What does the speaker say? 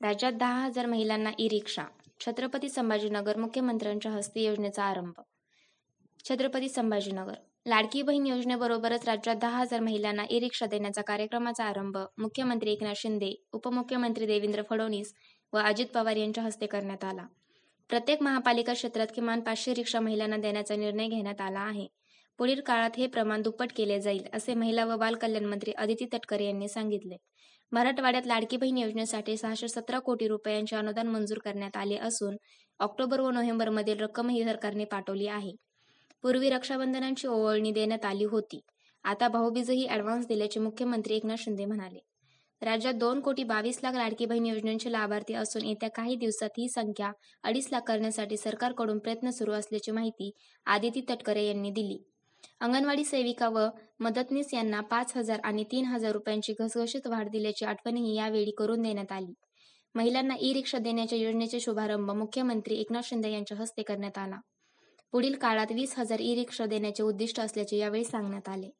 राज्यात 10,000 महिलांना ई-रिक्षा. छत्रपती संभाजीनगर मुख्यमंत्र्यांच्या हस्ते योजनेचा आरंभ. छत्रपती संभाजीनगर लाडकी बहीण योजनेबरोबरच राज्यात 10,000 महिलांना ई-रिक्षा देण्याचा कार्यक्रमाचा आरंभ मुख्यमंत्री एकनाथ शिंदे, उपमुख्यमंत्री देवेंद्र फडणवीस व अजित पवार यांच्या हस्ते करण्यात आला. प्रत्येक महापालिका क्षेत्रात किमान 500 रिक्षा महिलांना देण्याचा निर्णय घेण्यात आला आहे. पुढील काळात हे प्रमाण दुप्पट केले जाईल, असे महिला व बालकल्याण मंत्री अदिती तटकरे यांनी सांगितले. मराठवाड्यात लाडकी बहीण योजनेसाठी 617 कोटी रुपयांचे अनुदान मंजूर करण्यात आले असून ऑक्टोबर व नोव्हेंबरमधील रक्कमही सरकारने पाठवली आहे. पूर्वी रक्षाबंधनाची ओवाळणी देण्यात आली होती. आता भाऊबीजही ॲडव्हान्स दिल्याचे मुख्यमंत्री एकनाथ शिंदे म्हणाले. राज्यात 2,22,00,000 लाडकी बहीण योजनेचे लाभार्थी असून येत्या काही दिवसात ही संख्या 2,50,000 करण्यासाठी सरकारकडून प्रयत्न सुरू असल्याची माहिती अदिती तटकरे यांनी दिली. अंगणवाडी सेविका व मदतनीस यांना 5,000 आणि 3,000 रुपयांची घसघशीत वाढ दिल्याची आठवणही यावेळी करून देण्यात आली. महिलांना ई-रिक्षा देण्याच्या योजनेचे शुभारंभ मुख्यमंत्री एकनाथ शिंदे यांच्या हस्ते करण्यात आला. पुढील काळात 20,000 ई-रिक्षा देण्याचे उद्दिष्ट असल्याचे यावेळी सांगण्यात आले.